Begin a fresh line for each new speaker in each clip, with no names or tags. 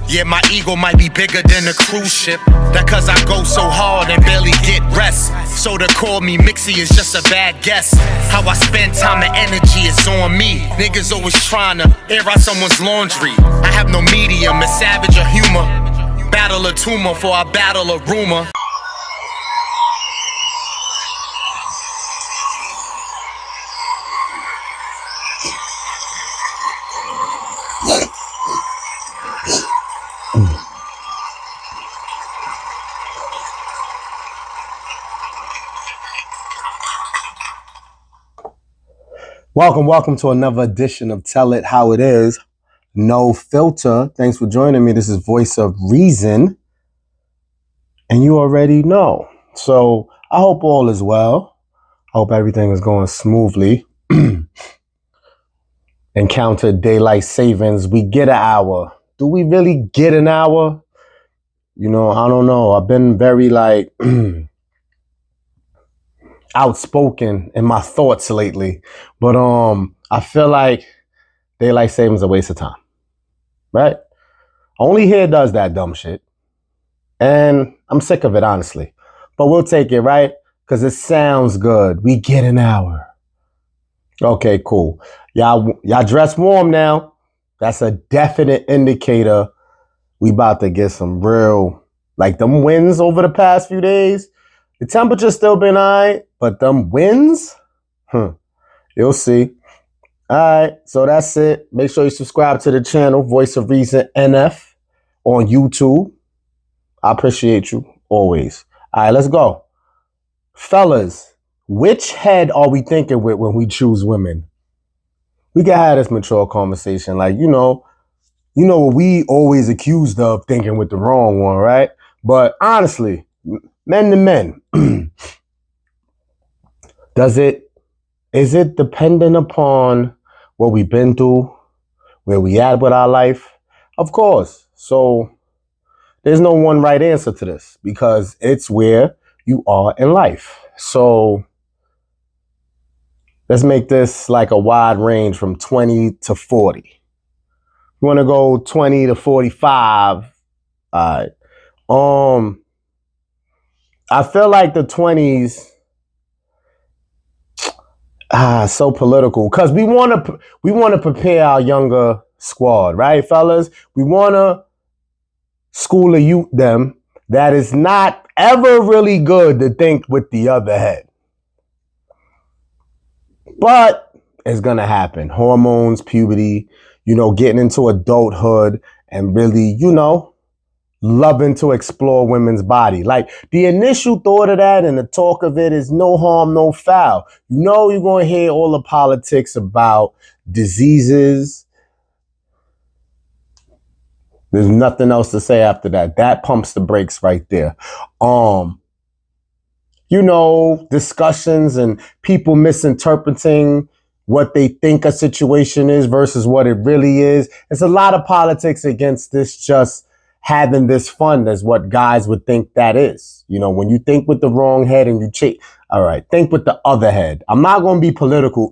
Yeah, my ego might be bigger than a cruise ship. That cause I go so hard and barely get rest. So to call me Mixie is just a bad guess. How I spend time and energy is on me. Niggas always trying to air out someone's laundry. I have no medium, it's savage or humor. Battle a tumor for I battle a rumor.
Welcome to another edition of Tell It How It Is. No filter. Thanks for joining me. This is Voice of Reason. And you already know. So I hope all is well. I hope everything is going smoothly. Encounter daylight savings. We get an hour. Do we really get an hour? You know, I don't know. I've been very outspoken in my thoughts lately, but I feel like daylight savings is a waste of time, right? Only here does that dumb shit, and I'm sick of it, honestly. But we'll take it, right? Because it sounds good. We get an hour. Okay, cool. Y'all dress warm now. That's a definite indicator we about to get some real, like them winds over the past few days. The temperature's still been alright, but them winds, you'll see. Alright, so that's it. Make sure you subscribe to the channel, Voice of Reason NF on YouTube. I appreciate you, always. Alright, let's go. Fellas, which head are we thinking with when we choose women? We can have this mature conversation. Like, you know what we always accused of thinking with the wrong one, right? But honestly, men to men, is it dependent upon what we've been through, where we at with our life? Of course. So there's no one right answer to this because it's where you are in life. So let's make this like a wide range from 20 to 40. You want to go 20 to 45. All right. I feel like the 20s so political because we want to prepare our younger squad, right, fellas? We want to school a youth them that is not ever really good to think with the other head. But it's going to happen. Hormones, puberty, getting into adulthood and really, loving to explore women's body. Like the initial thought of that and the talk of it is no harm, no foul. You're going to hear all the politics about diseases. There's nothing else to say after that. That pumps the brakes right there. Discussions and people misinterpreting what they think a situation is versus what it really is. It's a lot of politics against this just having this fun as what guys would think that is. When you think with the wrong head and you cheat, all right, think with the other head. I'm not going to be political,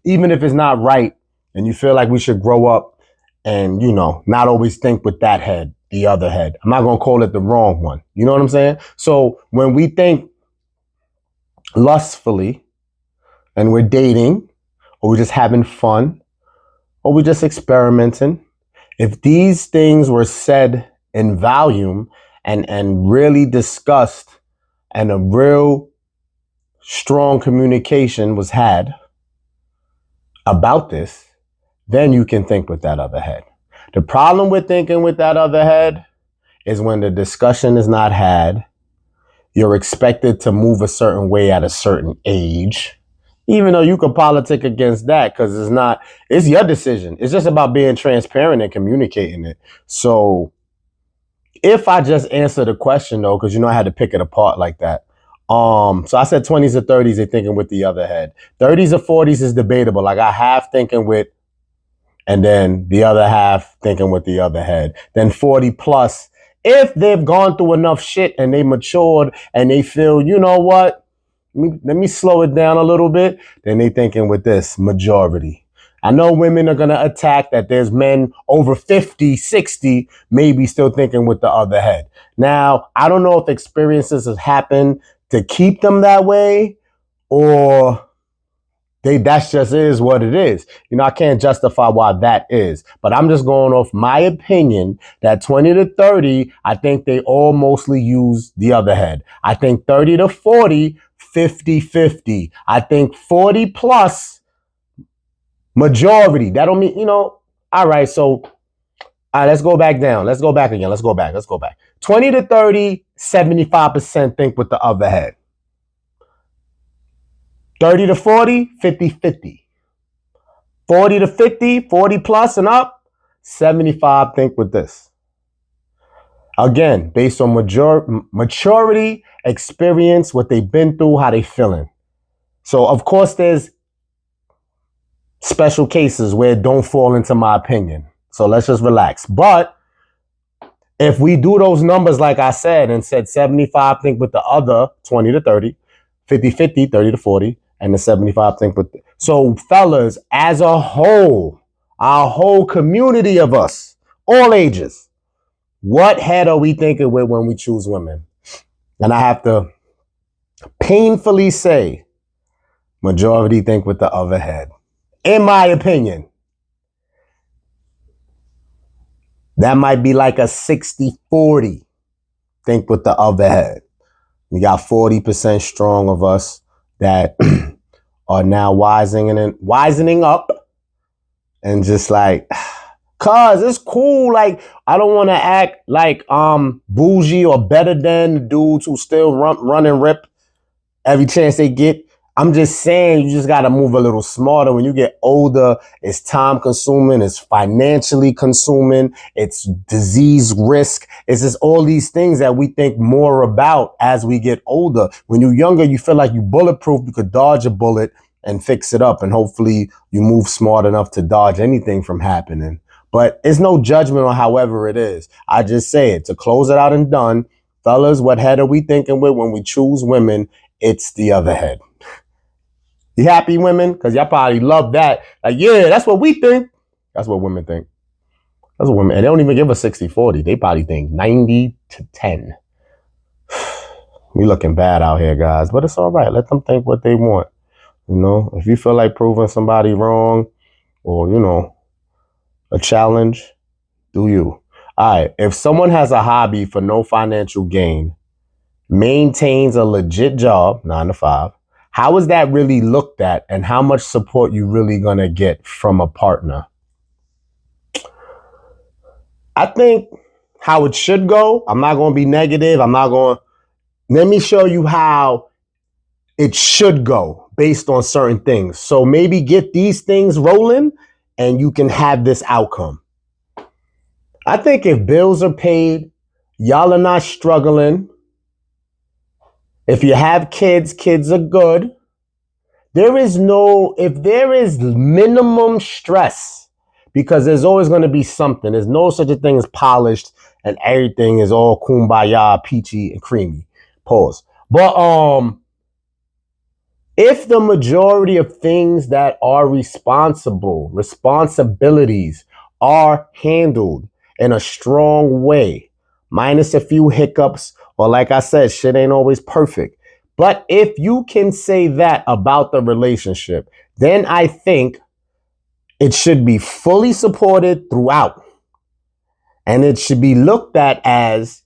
even if it's not right and you feel like we should grow up and, not always think with that head, the other head. I'm not going to call it the wrong one. You know what I'm saying? So when we think lustfully and we're dating or we're just having fun or we're just experimenting, if these things were said in volume and really discussed and a real strong communication was had about this, then you can think with that other head. The problem with thinking with that other head is when the discussion is not had, you're expected to move a certain way at a certain age, even though you could politic against that because it's your decision. It's just about being transparent and communicating it. So if I just answer the question though, because I had to pick it apart like that. So I said 20s or 30s, they're thinking with the other head. 30s or 40s is debatable. Like I half thinking with, and then the other half thinking with the other head. Then 40 plus, if they've gone through enough shit and they matured and they feel, you know what? Let me slow it down a little bit. Then they thinking with this majority. I know women are going to attack that there's men over 50, 60, maybe still thinking with the other head. Now, I don't know if experiences have happened to keep them that way, or that's just is what it is. You know, I can't justify why that is, but I'm just going off my opinion that 20 to 30, I think they all mostly use the other head. I think 30 to 40, 50-50. I think 40 plus majority. That don't mean, all right, so all right, let's go back down. Let's go back again. Let's go back. 20 to 30, 75% think with the other head. 30 to 40, 50-50. 40 to 50, 40 plus and up, 75 think with this. Again, based on maturity, experience, what they've been through, how they feeling. So, of course, there's special cases where it don't fall into my opinion. So let's just relax. But if we do those numbers like I said and said 75 think with the other 20 to 30, 50-50, 30 to 40, and the 75 think with so fellas, as a whole, our whole community of us, all ages, what head are we thinking with when we choose women? And I have to painfully say, majority think with the other head. In my opinion, that might be like a 60-40 think with the other head. We got 40% strong of us that are now wisening up and just like, cause it's cool. Like, I don't want to act like bougie or better than the dudes who still run and rip every chance they get. I'm just saying, you just got to move a little smarter. When you get older, it's time consuming, it's financially consuming, it's disease risk. It's just all these things that we think more about as we get older. When you're younger, you feel like you're bulletproof. You could dodge a bullet and fix it up. And hopefully you move smart enough to dodge anything from happening. But it's no judgment on however it is. I just say it to close it out and done. Fellas, what head are we thinking with when we choose women? It's the other head. You happy, women? Because y'all probably love that. Like, yeah, that's what we think. That's what women think. That's what women, and they don't even give a 60-40. They probably think 90-10. We looking bad out here, guys, but it's all right. Let them think what they want. If you feel like proving somebody wrong or, a challenge, do you. All right, if someone has a hobby for no financial gain, maintains a legit job, 9 to 5, how is that really looked at, and how much support you really gonna get from a partner? I think how it should go. I'm not gonna be negative. Let me show you how it should go based on certain things. So maybe get these things rolling and you can have this outcome. I think if bills are paid, y'all are not struggling. If you have kids, kids are good. If there is minimum stress, because there's always going to be something. There's no such a thing as polished and everything is all kumbaya, peachy and creamy. Pause. But if the majority of things that are responsibilities are handled in a strong way, minus a few hiccups, or like I said, shit ain't always perfect. But if you can say that about the relationship, then I think it should be fully supported throughout. And it should be looked at as,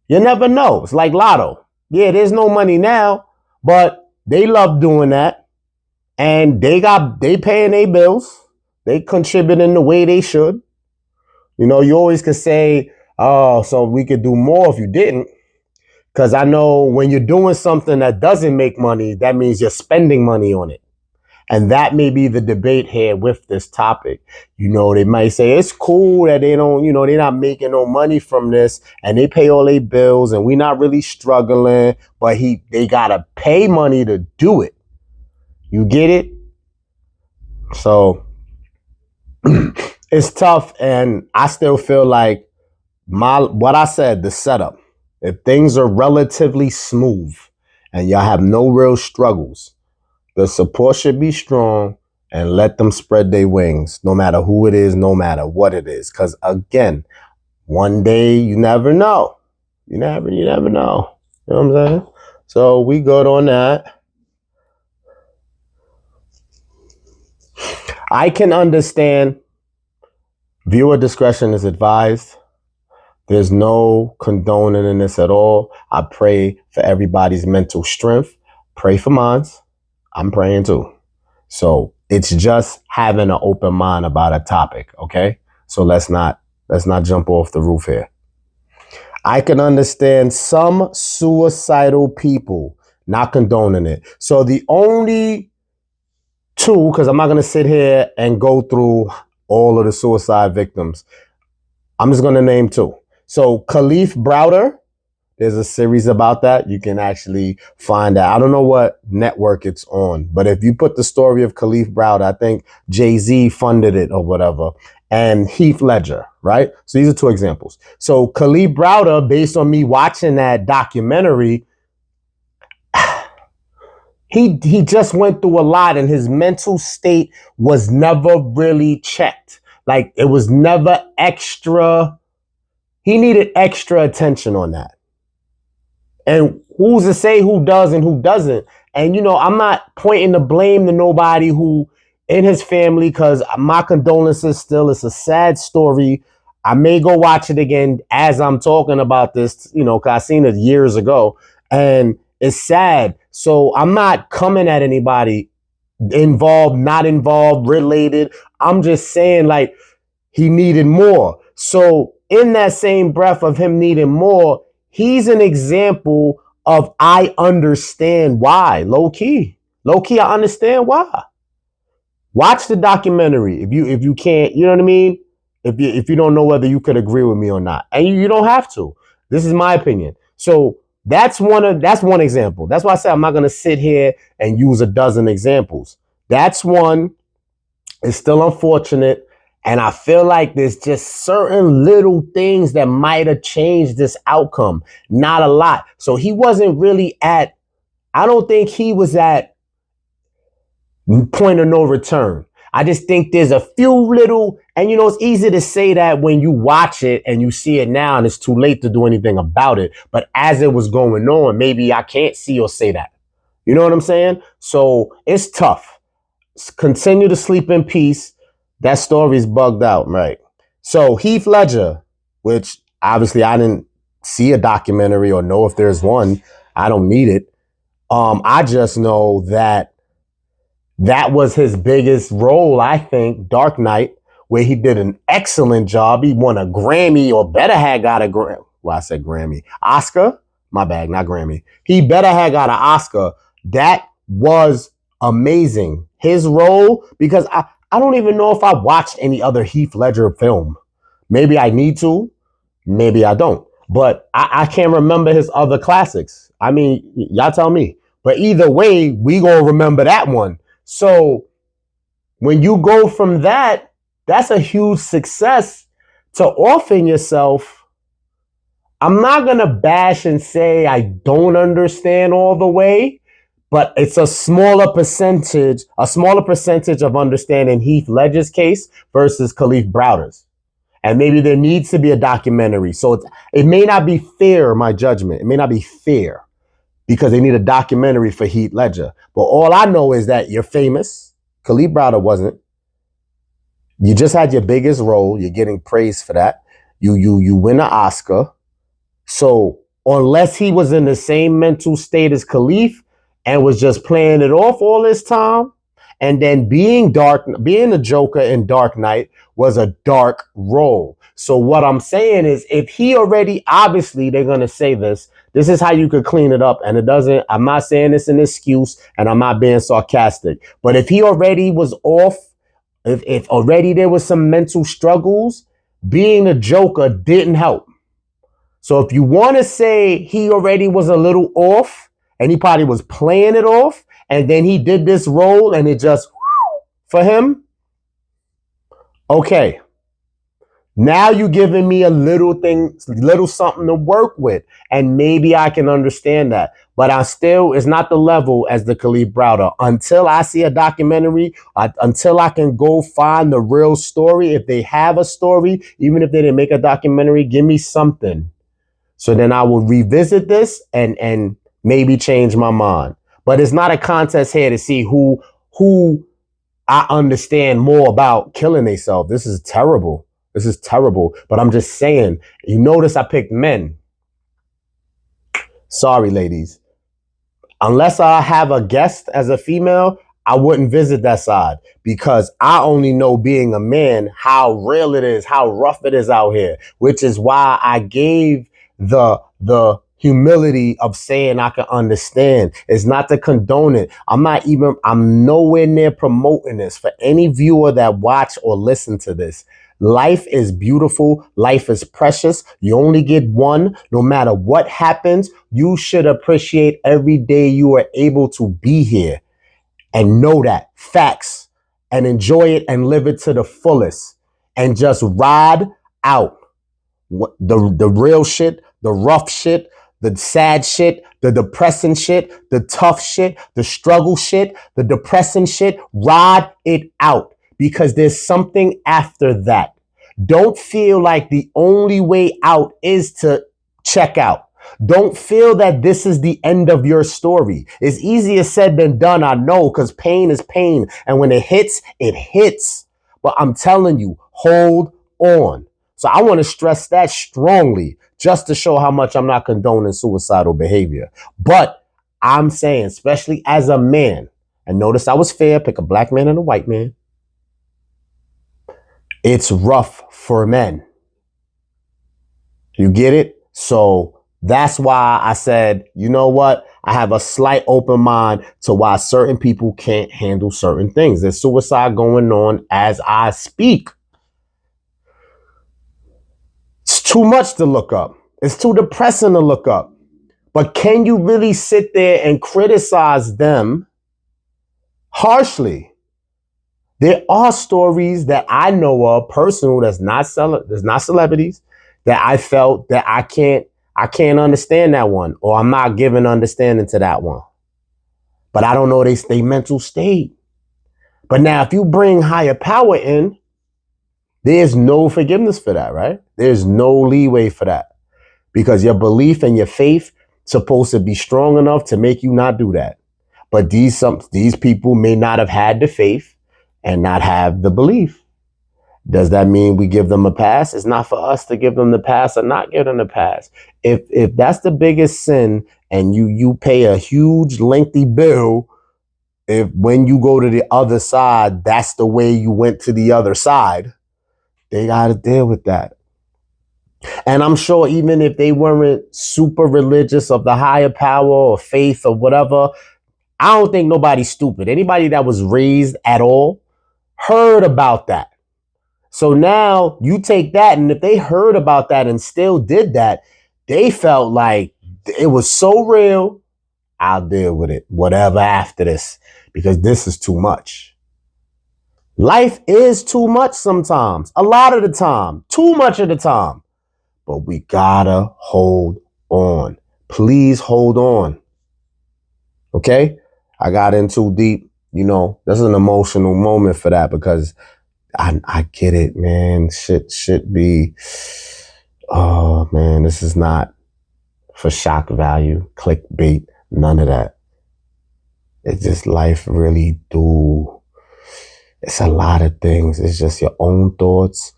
you never know. It's like lotto. Yeah, there's no money now, but they love doing that. And they paying their bills. They contributing the way they should. You always could say, oh, so we could do more if you didn't. Because I know when you're doing something that doesn't make money, that means you're spending money on it. And that may be the debate here with this topic. They might say it's cool that they don't, they're not making no money from this and they pay all their bills and we're not really struggling, but they got to pay money to do it. You get it? So it's tough. And I still feel like what I said, the setup. If things are relatively smooth and y'all have no real struggles, the support should be strong and let them spread their wings, no matter who it is, no matter what it is. Because again, one day you never know. You never know. You know what I'm saying? So we good on that. I can understand viewer discretion is advised. There's no condoning in this at all. I pray for everybody's mental strength. Pray for mine. I'm praying too. So it's just having an open mind about a topic, okay? So let's not jump off the roof here. I can understand some suicidal people, not condoning it. So the only two, because I'm not going to sit here and go through all of the suicide victims. I'm just going to name two. So Khalif Browder, there's a series about that. You can actually find that. I don't know what network it's on, but if you put the story of Khalif Browder, I think Jay-Z funded it or whatever, and Heath Ledger, right? So these are two examples. So Khalif Browder, based on me watching that documentary, he just went through a lot and his mental state was never really checked. Like it was never extra. He needed extra attention on that. And who's to say who does and who doesn't? And, you know, I'm not pointing the blame to nobody who in his family, because my condolences still. It's a sad story. I may go watch it again as I'm talking about this, you know, because I seen it years ago. And it's sad. So I'm not coming at anybody involved, not involved, related. I'm just saying, like, he needed more. So in that same breath of him needing more, he's an example of I understand why. Low key, I understand why. Watch the documentary if you can't, you know what I mean? If you don't know whether you could agree with me or not. And you don't have to. This is my opinion. So that's one example. That's why I say I'm not gonna sit here and use a dozen examples. That's one. It's still unfortunate. And I feel like there's just certain little things that might have changed this outcome. Not a lot. So he wasn't really I don't think he was at point of no return. I just think there's a few little, and you know, it's easy to say that when you watch it and you see it now and it's too late to do anything about it. But as it was going on, maybe I can't see or say that. You know what I'm saying? So it's tough. Continue to sleep in peace. That story's bugged out, right? So Heath Ledger, which obviously I didn't see a documentary or know if there's one. I don't need it. I just know that was his biggest role, I think, Dark Knight, where he did an excellent job. He won a Grammy, or better had got a Grammy. Well, I said Grammy. Oscar? My bad, not Grammy. He better had got an Oscar. That was amazing. His role, because I don't even know if I watched any other Heath Ledger film. Maybe I need to. Maybe I don't. But I can't remember his other classics. I mean, y'all tell me. But either way, we gonna remember that one. So when you go from that, that's a huge success to offing yourself. I'm not going to bash and say I don't understand all the way, but it's a smaller percentage of understanding Heath Ledger's case versus Khalif Browder's. And maybe there needs to be a documentary. So it may not be fair, my judgment. It may not be fair, because they need a documentary for Heath Ledger. But all I know is that you're famous. Khalif Browder wasn't. You just had your biggest role. You're getting praised for that. You win an Oscar. So unless he was in the same mental state as Khalif and was just playing it off all this time, and then being the Joker in Dark Knight was a dark role. So what I'm saying is, if he already, obviously they're going to say this is how you could clean it up. And I'm not saying it's an excuse, and I'm not being sarcastic, but if he already was off, if already there was some mental struggles, being the Joker didn't help. So if you want to say he already was a little off and he probably was playing it off, and then he did this role and it just for him, okay. Now you giving me a little thing, little something to work with. And maybe I can understand that. But I still, it's not the level as the Khalif Browder. Until I see a documentary, until I can go find the real story, if they have a story, even if they didn't make a documentary, give me something. So then I will revisit this and maybe change my mind. But it's not a contest here to see who I understand more about killing themselves. This is terrible. This is terrible. But I'm just saying, you notice I picked men. Sorry, ladies. Unless I have a guest as a female, I wouldn't visit that side because I only know being a man, how real it is, how rough it is out here, which is why I gave the humility of saying I can understand. It's not to condone it. I'm nowhere near promoting this for any viewer that watch or listen to this. Life is beautiful. Life is precious. You only get one. No matter what happens, you should appreciate every day you are able to be here and know that. Facts. And enjoy it and live it to the fullest. And just ride out the real shit, the rough shit, the sad shit, the depressing shit, the tough shit, the struggle shit, the depressing shit. Ride it out. Because there's something after that. Don't feel like the only way out is to check out. Don't feel that this is the end of your story. It's easier said than done, I know, because pain is pain. And when it hits, it hits. But I'm telling you, hold on. So I want to stress that strongly just to show how much I'm not condoning suicidal behavior. But I'm saying, especially as a man, and notice I was fair, pick a black man and a white man. It's rough for men. You get it? So that's why I said, you know what? I have a slight open mind to why certain people can't handle certain things. There's suicide going on as I speak. It's too much to look up. It's too depressing to look up. But can you really sit there and criticize them harshly? There are stories that I know of, personal, that's not celebrities, that I felt that I can't understand that one, or I'm not giving understanding to that one. But I don't know they mental state. But now, if you bring higher power in, there's no forgiveness for that, right? There's no leeway for that, because your belief and your faith supposed to be strong enough to make you not do that. But these people may not have had the faith and not have the belief. Does that mean we give them a pass? It's not for us to give them the pass or not give them the pass. If that's the biggest sin and you pay a huge lengthy bill, if when you go to the other side, that's the way you went to the other side, they got to deal with that. And I'm sure even if they weren't super religious of the higher power or faith or whatever, I don't think nobody's stupid. Anybody that was raised at all heard about that. So now you take that, and if they heard about that and still did that, they felt like it was so real, I'll deal with it, whatever after this, because this is too much. Life is too much sometimes, a lot of the time, too much of the time. But we gotta hold on. Please hold on. Okay? I got in too deep. You know, this is an emotional moment for that, because I get it, man. Shit should be, oh man, this is not for shock value, clickbait, none of that. It's just life really it's a lot of things. It's just your own thoughts.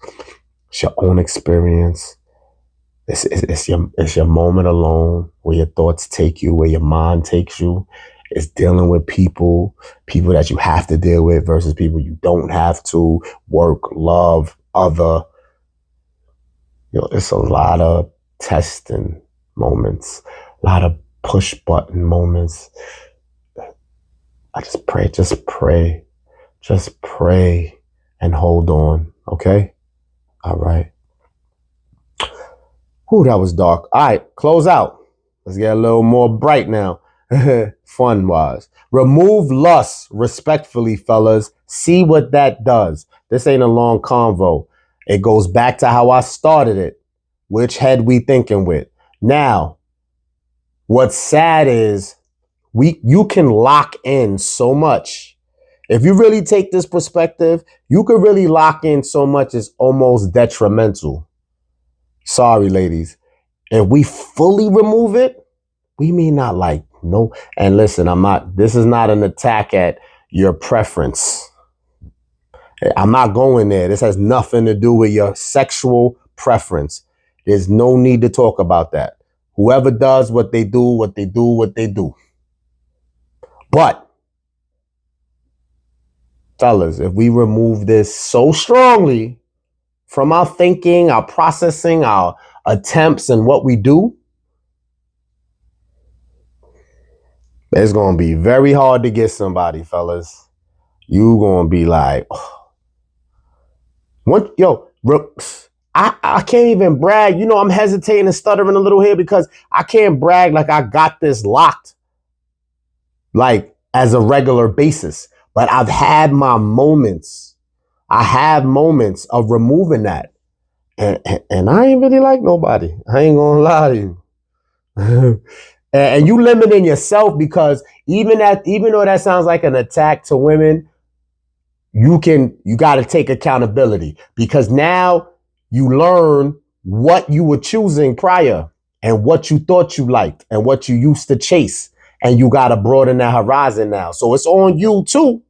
It's your own experience. It's your moment alone, where your thoughts take you, where your mind takes you. It's dealing with people that you have to deal with versus people you don't have to. Work, love, other. You know, it's a lot of testing moments, a lot of push button moments. I just pray and hold on. Okay? All right. Whew, that was dark. All right, close out. Let's get a little more bright now. Fun wise. Remove lust respectfully, fellas. See what that does. This ain't a long convo. It goes back to how I started it. Which head we thinking with? Now, what's sad is you can lock in so much. If you really take this perspective, you could really lock in so much it's almost detrimental. Sorry, ladies. If we fully remove it, we may not like no. And listen, this is not an attack at your preference. I'm not going there. This has nothing to do with your sexual preference. There's no need to talk about that. Whoever does what they do, what they do, what they do. But, fellas, if we remove this so strongly from our thinking, our processing, our attempts, and what we do, it's going to be very hard to get somebody, fellas. You going to be like, oh. I can't even brag. You know, I'm hesitating and stuttering a little here because I can't brag like I got this locked, like as a regular basis. But I've had my moments. I have moments of removing that. And I ain't really like nobody. I ain't going to lie to you. And you limiting yourself because even though that sounds like an attack to women, you got to take accountability because now you learn what you were choosing prior and what you thought you liked and what you used to chase. And you got to broaden that horizon now. So it's on you too.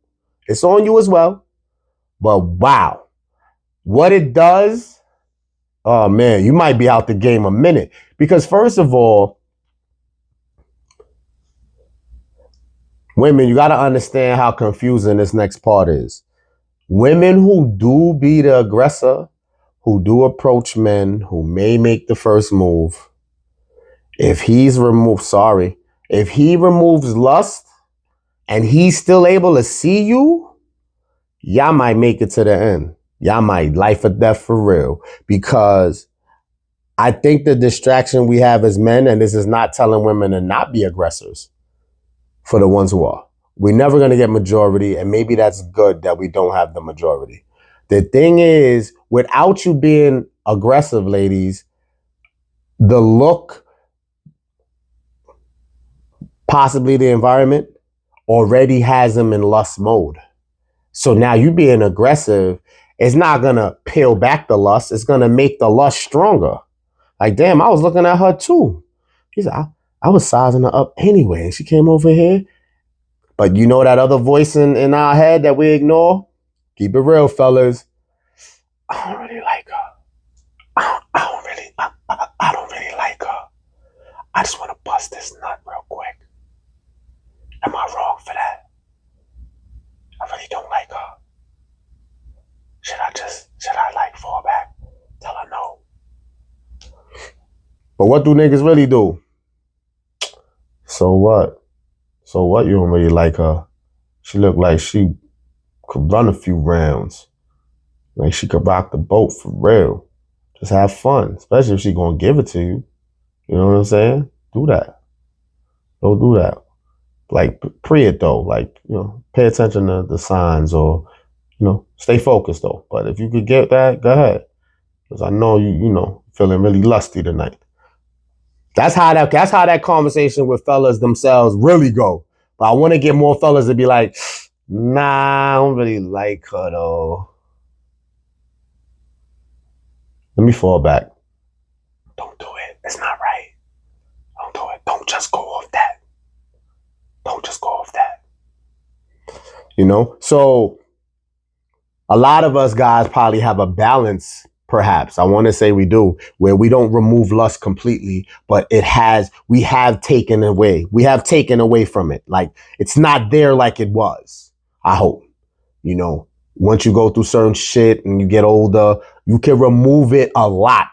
It's on you as well. But wow, what it does, oh man, you might be out the game a minute. Because first of all, women, you got to understand how confusing this next part is. Women who do be the aggressor, who do approach men, who may make the first move, if he removes lust and he's still able to see you, y'all might make it to the end. Y'all might life or death for real. Because I think the distraction we have as men, and this is not telling women to not be aggressors for the ones who are. We're never going to get majority, and maybe that's good that we don't have the majority. The thing is, without you being aggressive, ladies, the look, possibly the environment, already has them in lust mode. So now you being aggressive is not going to peel back the lust. It's going to make the lust stronger. Like, damn, I was looking at her too. He said, I was sizing her up anyway. And she came over here. But you know that other voice in our head that we ignore? Keep it real, fellas. I don't really like her. I don't really like her. I just want to bust this nut real quick. Am I wrong for that? I really don't like her. Should I like fall back? Tell her no. But what do niggas really do? So what? So what, you don't really like her? She looked like she could run a few rounds. Like she could rock the boat for real. Just have fun. Especially if she gonna give it to you. You know what I'm saying? Do that. Don't do that. Like pre it though. Like, you know, pay attention to the signs or, you know, stay focused though. But if you could get that, go ahead. Because I know you know, feeling really lusty tonight. That's how that conversation with fellas themselves really go. But I want to get more fellas to be like, nah, I don't really like her though. Let me fall back. Don't do it. It's not right. Don't do it. Don't just go off that. Don't just go off that. You know? So a lot of us guys probably have a balance. Perhaps I want to say we do, where we don't remove lust completely, but we have taken away from it. Like it's not there like it was. I hope, you know, once you go through certain shit and you get older, you can remove it a lot.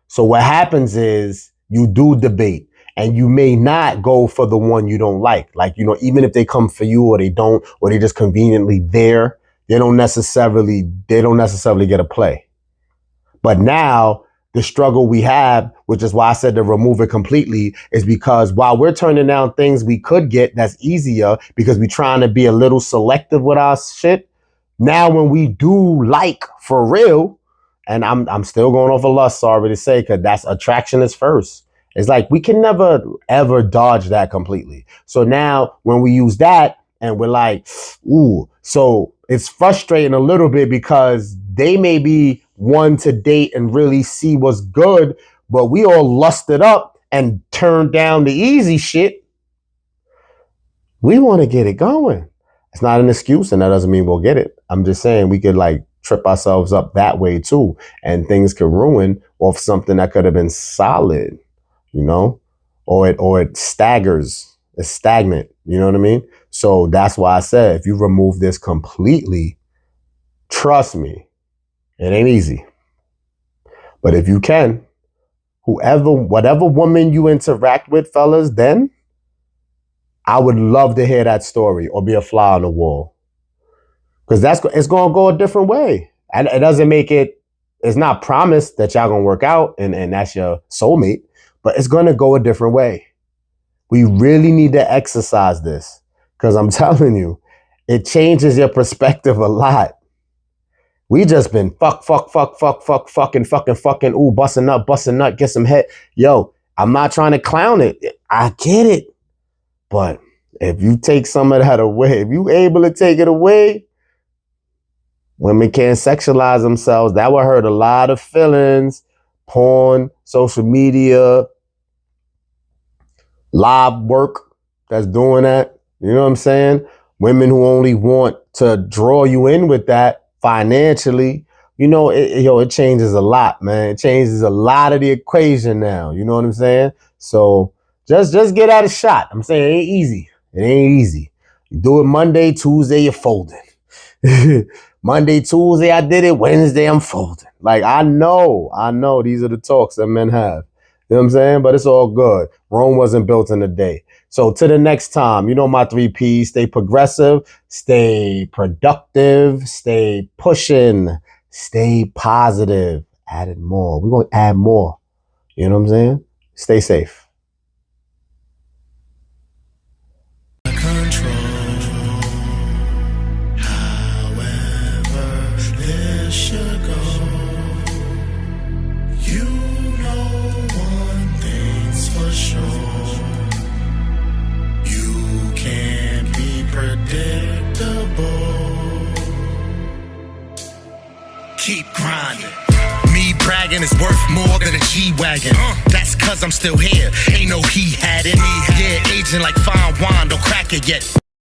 So what happens is you do debate and you may not go for the one you don't like. Like, you know, even if they come for you or they don't, or they just conveniently there, they don't necessarily get a play. But now the struggle we have, which is why I said to remove it completely, is because while we're turning down things we could get that's easier because we're trying to be a little selective with our shit. Now, when we do like for real, And I'm still going off of lust, sorry to say, because that's attraction is first. It's like we can never ever dodge that completely. So now when we use that and we're like, ooh, so it's frustrating a little bit because they may be one to date and really see what's good, but we all lusted up and turned down the easy shit. We want to get it going. It's not an excuse, and that doesn't mean we'll get it. I'm just saying we could like trip ourselves up that way too, and things could ruin off something that could have been solid, you know, or it staggers, it's stagnant. You know what I mean? So that's why I said, if you remove this completely, trust me, it ain't easy. But if you can, whatever woman you interact with, fellas, then I would love to hear that story or be a fly on the wall. Because it's going to go a different way. And it doesn't make it, it's not promised that y'all going to work out and that's your soulmate, but it's going to go a different way. We really need to exercise this because I'm telling you, it changes your perspective a lot. We just been fucking, ooh, busting nut, get some head. Yo, I'm not trying to clown it. I get it. But if you take some of that away, if you able to take it away, women can't sexualize themselves. That would hurt a lot of feelings. Porn, social media, live work that's doing that. You know what I'm saying? Women who only want to draw you in with that financially. You know, it changes a lot, man. It changes a lot of the equation now. You know what I'm saying? So just get out a shot. I'm saying it ain't easy. It ain't easy. You do it Monday, Tuesday, you're folding. Monday, Tuesday, I did it. Wednesday, I'm folding. Like, I know these are the talks that men have. You know what I'm saying? But it's all good. Rome wasn't built in a day. So to the next time, you know my 3 Ps, stay progressive, stay productive, stay pushing, stay positive. Added more. We're going to add more. You know what I'm saying? Stay safe.
Keep grinding. Me bragging is worth more than a G-Wagon. That's cause I'm still here. Ain't no he had it. Yeah, aging like fine wine, don't crack it yet.